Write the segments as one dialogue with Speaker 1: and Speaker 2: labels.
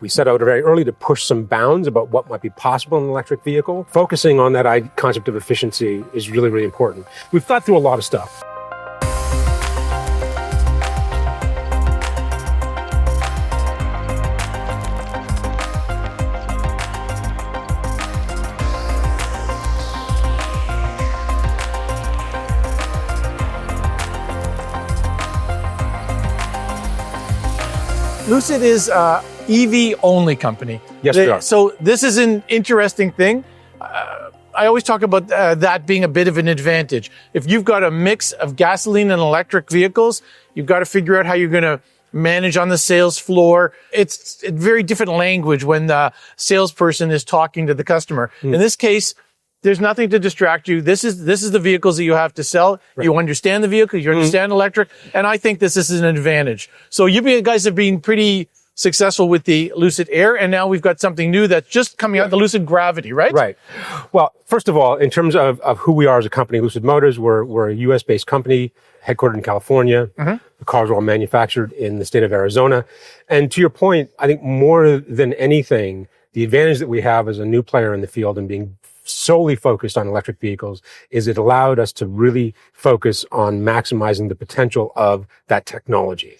Speaker 1: We set out very early to push some bounds about what might be possible in an electric vehicle. Focusing on that concept of efficiency is really, really important. We've thought through a lot of stuff.
Speaker 2: Lucid is an EV-only company.
Speaker 1: Yes, we are.
Speaker 2: So this is an interesting thing. I always talk about that being a bit of an advantage. If you've got a mix of gasoline and electric vehicles, you've got to figure out how you're going to manage on the sales floor. It's a very different language when the salesperson is talking to the customer. In this case, there's nothing to distract you. This is the vehicles that you have to sell. Right. You understand the vehicle, you understand electric, and I think this is an advantage. So you guys have been pretty successful with the Lucid Air, and now we've got something new that's just coming out, the Lucid Gravity, right?
Speaker 1: Right. Well, first of all, in terms of who we are as a company, Lucid Motors, we're a US-based company, headquartered in California. The cars are all manufactured in the state of Arizona. And to your point, I think more than anything, the advantage that we have as a new player in the field and being solely focused on electric vehicles is it allowed us to really focus on maximizing the potential of that technology.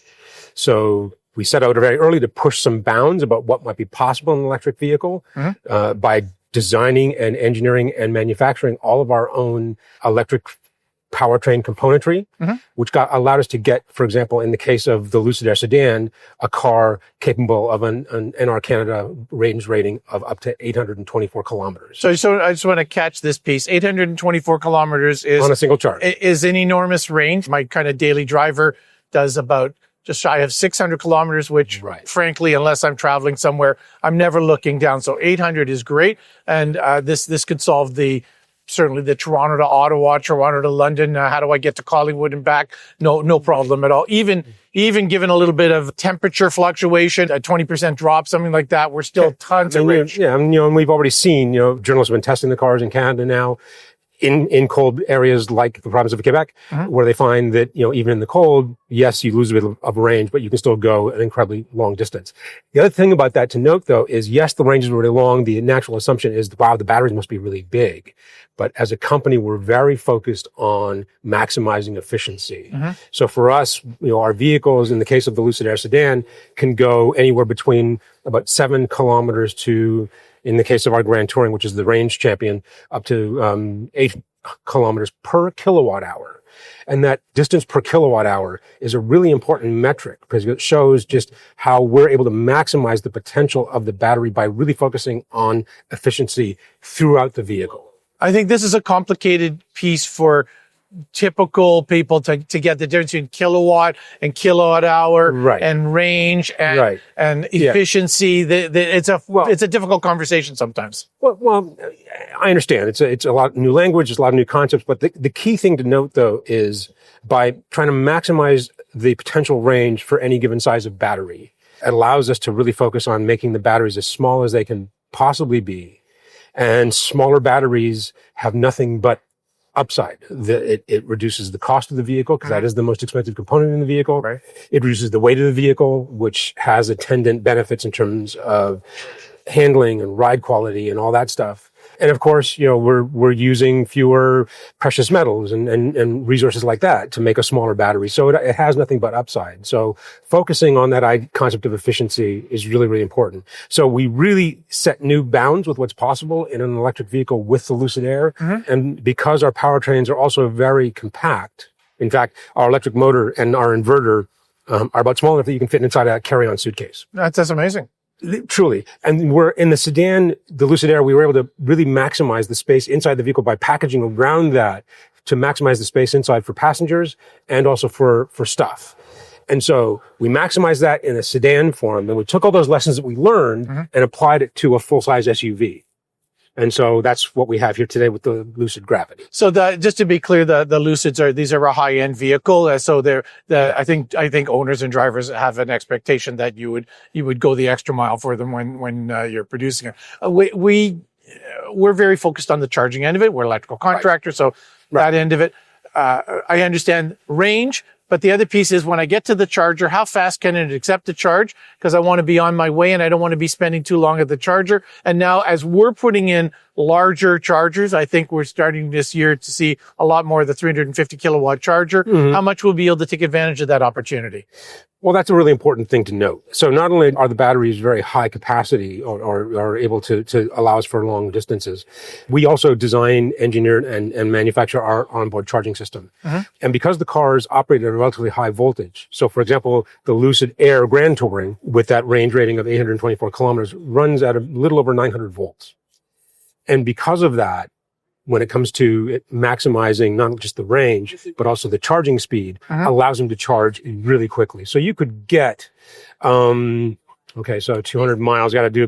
Speaker 1: So we set out very early to push some bounds about what might be possible in an electric vehicle by designing and engineering and manufacturing all of our own electric powertrain componentry, which allowed us to get, for example, in the case of the Lucid Air sedan, a car capable of an NR Canada range rating of up to 824 kilometers.
Speaker 2: So I just want to catch this piece. 824 kilometers is
Speaker 1: on a single charge.
Speaker 2: Is an enormous range. My kind of daily driver does about just shy of 600 kilometers, which frankly, unless I'm traveling somewhere, I'm never looking down. So 800 is great. And this could solve certainly the Toronto to Ottawa, Toronto to London. How do I get to Collingwood and back? No problem at all. Even given a little bit of temperature fluctuation, a 20% drop, something like that, we're still tons of range.
Speaker 1: Yeah, and we've already seen, journalists have been testing the cars in Canada now in cold areas like the province of Quebec, where they find that, even in the cold, yes, you lose a bit of range, but you can still go an incredibly long distance. The other thing about that to note, though, is yes, the ranges are really long. The natural assumption is, wow, the batteries must be really big. But as a company, we're very focused on maximizing efficiency. So for us, our vehicles, in the case of the Lucid Air sedan, can go anywhere between about 7 kilometers to, in the case of our Grand Touring, which is the range champion, up to 8 kilometers per kilowatt hour. And that distance per kilowatt hour is a really important metric because it shows just how we're able to maximize the potential of the battery by really focusing on efficiency throughout the vehicle.
Speaker 2: I think this is a complicated piece for typical people to get the difference between kilowatt and kilowatt hour and range and efficiency. It's a difficult conversation sometimes.
Speaker 1: Well, I understand. It's a lot of new language, it's a lot of new concepts, but the key thing to note though is by trying to maximize the potential range for any given size of battery, it allows us to really focus on making the batteries as small as they can possibly be. And smaller batteries have nothing but upside. It reduces the cost of the vehicle because that is the most expensive component in the vehicle. It reduces the weight of the vehicle, which has attendant benefits in terms of handling and ride quality and all that stuff. And of course, we're using fewer precious metals and resources like that to make a smaller battery. So it has nothing but upside. So focusing on that concept of efficiency is really, really important. So we really set new bounds with what's possible in an electric vehicle with the Lucid Air. And because our powertrains are also very compact, in fact, our electric motor and our inverter are about small enough that you can fit inside a carry-on suitcase.
Speaker 2: That's amazing.
Speaker 1: Truly. And we're in the sedan, the Lucid Air, we were able to really maximize the space inside the vehicle by packaging around that to maximize the space inside for passengers and also for stuff. And so we maximized that in a sedan form, and we took all those lessons that we learned and applied it to a full-size SUV. And so that's what we have here today with the Lucid Gravity.
Speaker 2: So just to be clear, the Lucids these are a high-end vehicle. So I think owners and drivers have an expectation that you would go the extra mile for them when you're producing it. We're very focused on the charging end of it. We're electrical contractors, so that end of it. I understand range, But the other piece is when I get to the charger, how fast can it accept the charge? Because I want to be on my way and I don't want to be spending too long at the charger. And now as we're putting in larger chargers, I think we're starting this year to see a lot more of the 350 kilowatt charger. How much we'll be able to take advantage of that opportunity?
Speaker 1: Well, that's a really important thing to note. So not only are the batteries very high capacity or are able to allow us for long distances, we also design, engineer, and manufacture our onboard charging system. And because the cars operate at a relatively high voltage, so for example, the Lucid Air Grand Touring with that range rating of 824 kilometers runs at a little over 900 volts. And because of that, when it comes to maximizing not just the range, but also the charging speed, allows them to charge really quickly. So you could get, so 200 miles, got to do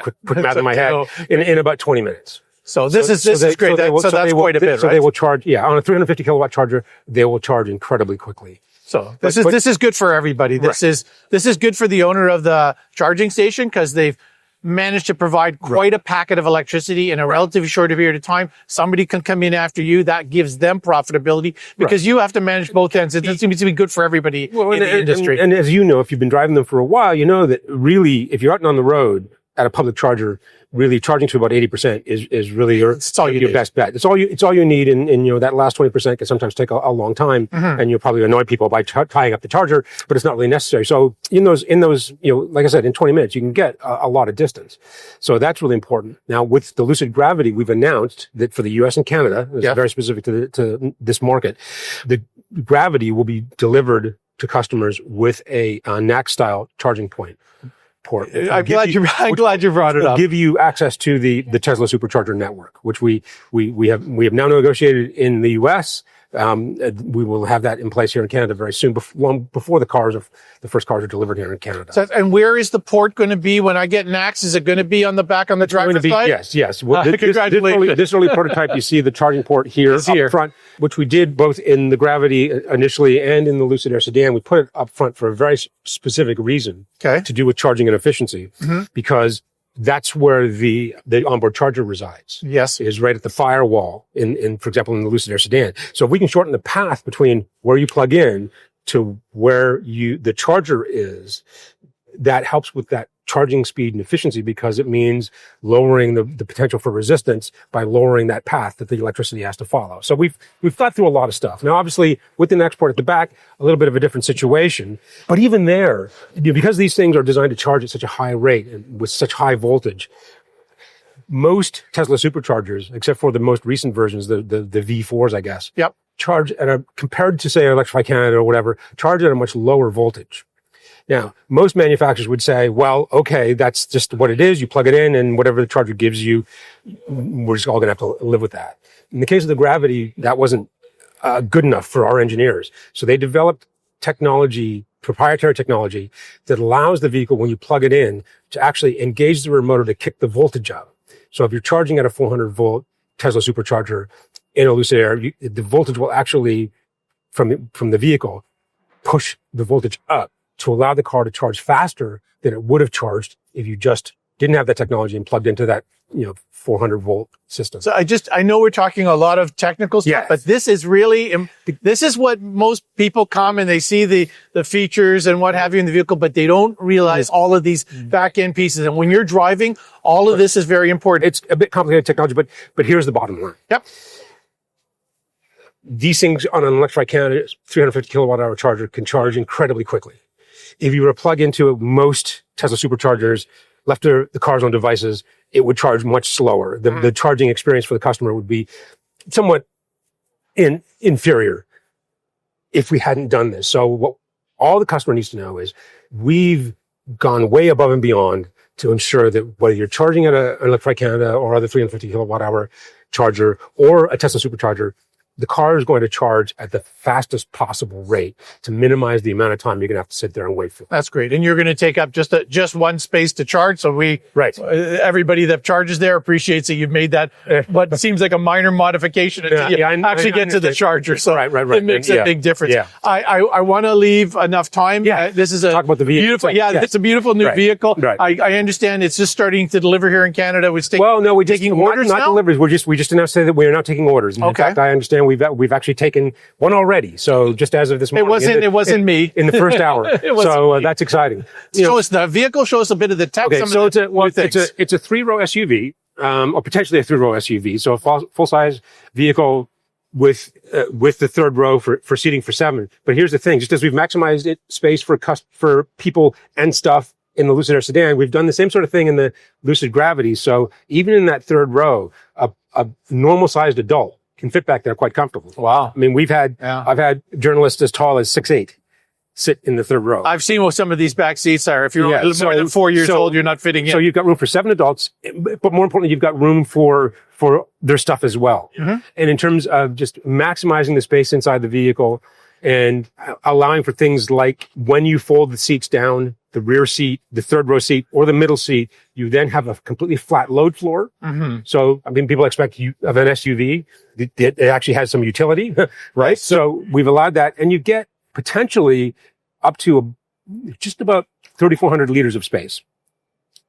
Speaker 1: quick math in my head, in about 20 minutes.
Speaker 2: So this is great. So that's quite a bit, right?
Speaker 1: So they will charge, on a 350 kilowatt charger, they will charge incredibly quickly.
Speaker 2: So this is good for everybody. This is good for the owner of the charging station because they've managed to provide quite a packet of electricity in a relatively short period of time. Somebody can come in after you. That gives them profitability because you have to manage both ends. It seems to be good for everybody in the industry.
Speaker 1: And as you know, if you've been driving them for a while, you know that really, if you're out and on the road at a public charger, really charging to about 80% is really your best bet. It's all you need. And that last 20% can sometimes take a long time and you'll probably annoy people by tying up the charger, but it's not really necessary. So in those, like I said, in 20 minutes, you can get a lot of distance. So that's really important. Now with the Lucid Gravity, we've announced that for the US and Canada, it's very specific to this market, the Gravity will be delivered to customers with a NACS style charging point. Port.
Speaker 2: I'm glad you brought it up.
Speaker 1: Give you access to the Tesla supercharger network, which we have now negotiated in the US. We will have that in place here in Canada very soon, long before the first cars are delivered here in Canada.
Speaker 2: So, and where is the port going to be when I get NACS? Is it going to be on the back on the driver's side?
Speaker 1: Yes. Well,
Speaker 2: Congratulations.
Speaker 1: This early prototype, you see the charging port here up front, which we did both in the Gravity initially and in the Lucid Air sedan. We put it up front for a very specific reason to do with charging and efficiency, because that's where the onboard charger resides.
Speaker 2: Yes.
Speaker 1: Is right at the firewall for example, in the Lucid Air sedan. So if we can shorten the path between where you plug in to where the charger is, that helps with that charging speed and efficiency because it means lowering the potential for resistance by lowering that path that the electricity has to follow. So we've thought through a lot of stuff. Now, obviously, with the NACS port at the back, a little bit of a different situation. But even there, because these things are designed to charge at such a high rate and with such high voltage, most Tesla superchargers, except for the most recent versions, the V4s, I guess, charge compared to, say, Electrify Canada or whatever, charge at a much lower voltage. Now, most manufacturers would say, well, okay, that's just what it is. You plug it in and whatever the charger gives you, we're just all going to have to live with that. In the case of the Gravity, that wasn't good enough for our engineers. So they developed proprietary technology that allows the vehicle, when you plug it in, to actually engage the remote motor to kick the voltage up. So if you're charging at a 400 volt Tesla supercharger in a Lucid Air, the voltage will actually, from the vehicle, push the voltage up to allow the car to charge faster than it would have charged if you just didn't have that technology and plugged into that, 400 volt system.
Speaker 2: So I know we're talking a lot of technical stuff, but this is what most people come and they see the features and what have you in the vehicle, but they don't realize all of these back end pieces. And when you're driving, all of this is very important.
Speaker 1: It's a bit complicated technology, but here's the bottom line. These things on an Electrify Canada 350 kilowatt hour charger can charge incredibly quickly. If you were to plug into most Tesla superchargers, left to the car's own devices, it would charge much slower. The charging experience for the customer would be somewhat inferior if we hadn't done this. So what all the customer needs to know is we've gone way above and beyond to ensure that whether you're charging at an Electrify Canada or other 350 kilowatt hour charger or a Tesla supercharger, the car is going to charge at the fastest possible rate to minimize the amount of time you're going to have to sit there and wait for.
Speaker 2: That's great. And you're going to take up just one space to charge. So everybody that charges there appreciates that you've made that what seems like a minor modification until you actually get to the charger. So it makes a big difference. I want to leave enough time. This is
Speaker 1: talk about the vehicle.
Speaker 2: Beautiful. It's a beautiful new vehicle. I understand it's just starting to deliver here in Canada. We're taking orders
Speaker 1: not
Speaker 2: now?
Speaker 1: deliveries. We just announced that we are now taking orders. And in fact, I understand and we've actually taken one already. So just as of this morning,
Speaker 2: it wasn't me
Speaker 1: in the first hour. So that's exciting.
Speaker 2: Show us the vehicle. Show us a bit of the tech.
Speaker 1: Okay, so it's a 3-row SUV, or potentially a 3-row SUV. So a full size vehicle with the third row for seating for 7. But here's the thing: just as we've maximized space for people and stuff in the Lucid Air sedan, we've done the same sort of thing in the Lucid Gravity. So even in that third row, a normal sized adult can fit back there quite comfortably.
Speaker 2: Wow.
Speaker 1: I mean, I've had journalists as tall as 6'8" sit in the third row.
Speaker 2: I've seen what some of these back seats are. If you're more than 4 years old, you're not fitting in.
Speaker 1: So you've got room for 7 adults, but more importantly, you've got room for their stuff as well. Mm-hmm. And in terms of just maximizing the space inside the vehicle and allowing for things like when you fold the seats down, the rear seat, the third row seat, or the middle seat, you then have a completely flat load floor. Mm-hmm. So, I mean, people expect of an SUV, it actually has some utility, right? So we've allowed that, and you get potentially up to just about 3,400 liters of space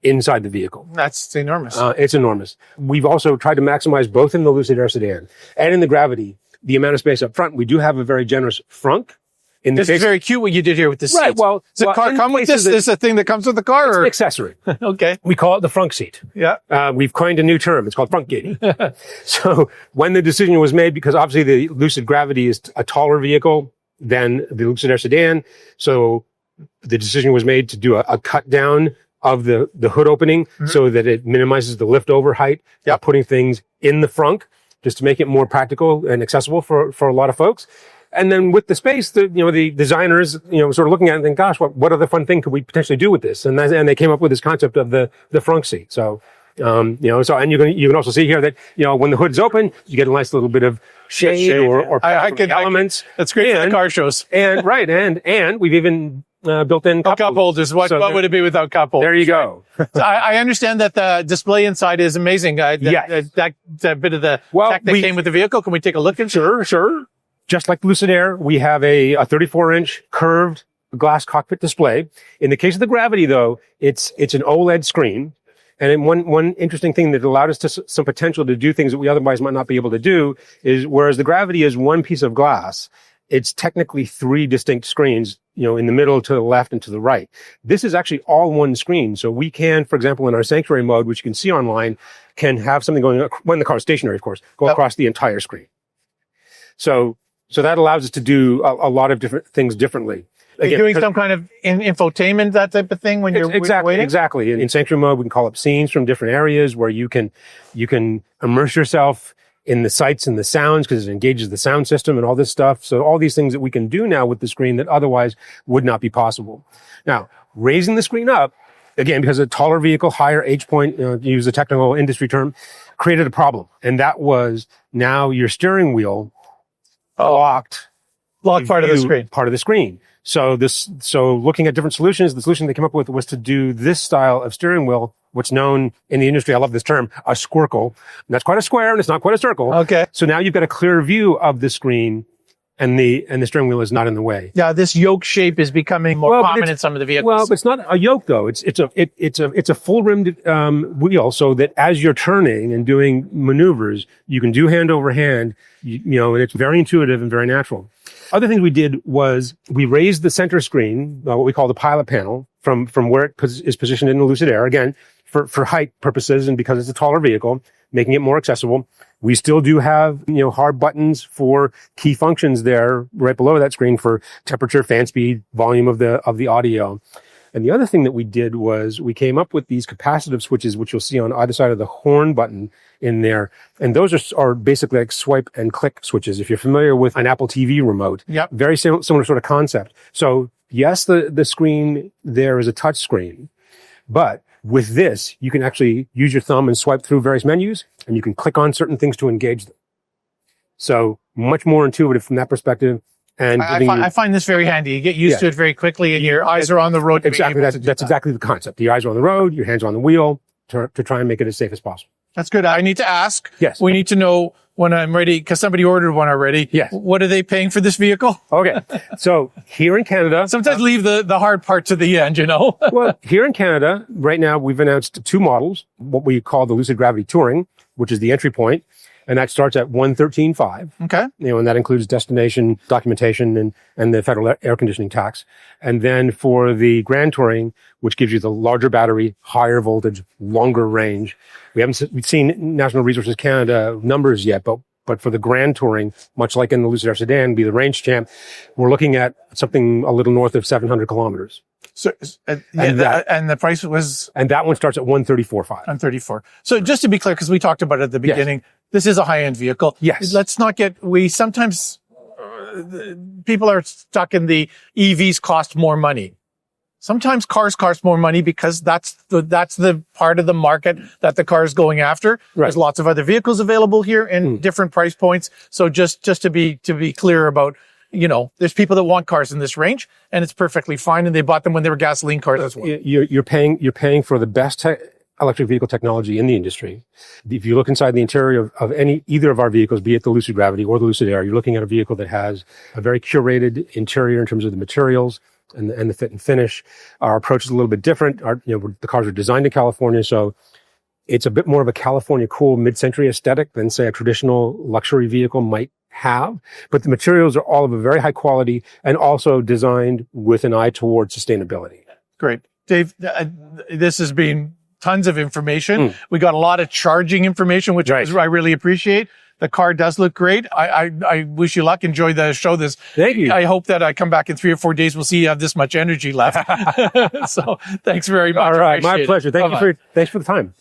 Speaker 1: inside the vehicle.
Speaker 2: That's enormous.
Speaker 1: It's enormous. We've also tried to maximize both in the Lucid Air sedan and in the Gravity the amount of space up front. We do have a very generous frunk.
Speaker 2: This is very cute what you did here with the seats.
Speaker 1: Right, well,
Speaker 2: does the car come with this? Is this a thing that comes with the car?
Speaker 1: It's an accessory.
Speaker 2: Okay.
Speaker 1: We call it the frunk seat.
Speaker 2: Yeah.
Speaker 1: We've coined a new term. It's called frunk giddy. So when the decision was made, because obviously the Lucid Gravity is a taller vehicle than the Lucid Air sedan, so the decision was made to do a cut down of the hood opening, mm-hmm. so that it minimizes the lift over height, putting things in the frunk just to make it more practical and accessible for a lot of folks. And then with the space, the designers, sort of looking at it and think, gosh, what other fun thing could we potentially do with this? And they came up with this concept of the frunk seat. So, and you can also see here that, when the hood's open, you get a nice little bit of shade or elements.
Speaker 2: That's great for the car shows.
Speaker 1: And right. And we've even built in
Speaker 2: cup holders. What would it be without cup holders?
Speaker 1: There you go.
Speaker 2: So I understand that the display inside is amazing.
Speaker 1: Yes.
Speaker 2: That bit of the tech that came with the vehicle. Can we take a look at it?
Speaker 1: Sure. Just like Lucid Air, we have a 34-inch curved glass cockpit display. In the case of the Gravity, though, it's an OLED screen. And one interesting thing that allowed us to some potential to do things that we otherwise might not be able to do is, whereas the Gravity is one piece of glass, it's technically 3 distinct screens, in the middle, to the left, and to the right. This is actually all one screen. So we can, for example, in our sanctuary mode, which you can see online, can have something going, when the car is stationary, of course, go across the entire screen. So that allows us to do a lot of different things differently.
Speaker 2: Again, you're doing some kind of infotainment, that type of thing when you're waiting?
Speaker 1: Exactly. In sanctuary mode, we can call up scenes from different areas where you can immerse yourself in the sights and the sounds, because it engages the sound system and all this stuff. So all these things that we can do now with the screen that otherwise would not be possible. Now, raising the screen up, again, because a taller vehicle, higher H point, to use a technical industry term, created a problem. And that was, now your steering wheel blocked
Speaker 2: part of the screen.
Speaker 1: So looking at different solutions, the solution they came up with was to do this style of steering wheel, what's known in the industry, I love this term, a squircle. And that's quite a square, and it's not quite a circle.
Speaker 2: Okay.
Speaker 1: So now you've got a clear view of the screen, and the steering wheel is not in the way.
Speaker 2: Yeah, this yoke shape is becoming more common in some of the vehicles.
Speaker 1: Well, but it's not a yoke though. It's a full rimmed wheel, so that as you're turning and doing maneuvers, you can do hand over hand. And it's very intuitive and very natural. Other things we did was we raised the center screen, what we call the pilot panel, from where it is positioned in the Lucid Air, again, for height purposes and because it's a taller vehicle, making it more accessible. We still do have, hard buttons for key functions there right below that screen for temperature, fan speed, volume of the audio. And the other thing that we did was we came up with these capacitive switches, which you'll see on either side of the horn button in there. And those are basically like swipe and click switches. If you're familiar with an Apple TV remote,
Speaker 2: yep.
Speaker 1: Very similar sort of concept. So yes, the screen there is a touch screen, but with this, you can actually use your thumb and swipe through various menus, and you can click on certain things to engage them. So much more intuitive from that perspective. And
Speaker 2: I find this very handy. You get used to it very quickly, and your eyes are on the road.
Speaker 1: Exactly. That's exactly the concept. Your eyes are on the road, your hands are on the wheel to try and make it as safe as possible.
Speaker 2: That's good. I need to ask.
Speaker 1: Yes.
Speaker 2: We need to know when I'm ready, because somebody ordered one already.
Speaker 1: Yes.
Speaker 2: What are they paying for this vehicle?
Speaker 1: Okay. So here in Canada.
Speaker 2: Sometimes leave the hard part to the end,
Speaker 1: Well, here in Canada, right now, we've announced 2 models, what we call the Lucid Gravity Touring, which is the entry point. And that starts at 113.5.
Speaker 2: Okay.
Speaker 1: And that includes destination documentation and the federal air conditioning tax. And then for the Grand Touring, which gives you the larger battery, higher voltage, longer range. We've seen National Resources Canada numbers yet, but for the Grand Touring, much like in the Lucid Air Sedan, be the range champ, we're looking at something a little north of 700 kilometers.
Speaker 2: So, and the price was?
Speaker 1: And that one starts at 134.5.
Speaker 2: On 34. So just to be clear, because we talked about it at the beginning, this is a high-end vehicle.
Speaker 1: Yes.
Speaker 2: Let's not sometimes people are stuck in the EVs cost more money. Sometimes cars cost more money because that's the part of the market that the car is going after.
Speaker 1: Right.
Speaker 2: There's lots of other vehicles available here in different price points. So just to be clear about, there's people that want cars in this range, and it's perfectly fine, and they bought them when they were gasoline cars as well.
Speaker 1: You're paying for the best electric vehicle technology in the industry. If you look inside the interior of either of our vehicles, be it the Lucid Gravity or the Lucid Air, you're looking at a vehicle that has a very curated interior in terms of the materials and the fit and finish. Our approach is a little bit different. The cars are designed in California, so it's a bit more of a California cool mid-century aesthetic than, say, a traditional luxury vehicle might have. But the materials are all of a very high quality and also designed with an eye towards sustainability.
Speaker 2: Great. Dave, this has been tons of information. We got a lot of charging information, which I really appreciate. The car does look great. I wish you luck. Enjoy the show.
Speaker 1: Thank you.
Speaker 2: I hope that I come back in 3 or 4 days. We'll see you have this much energy left. So thanks very much.
Speaker 1: All right. My pleasure. Thanks for the time.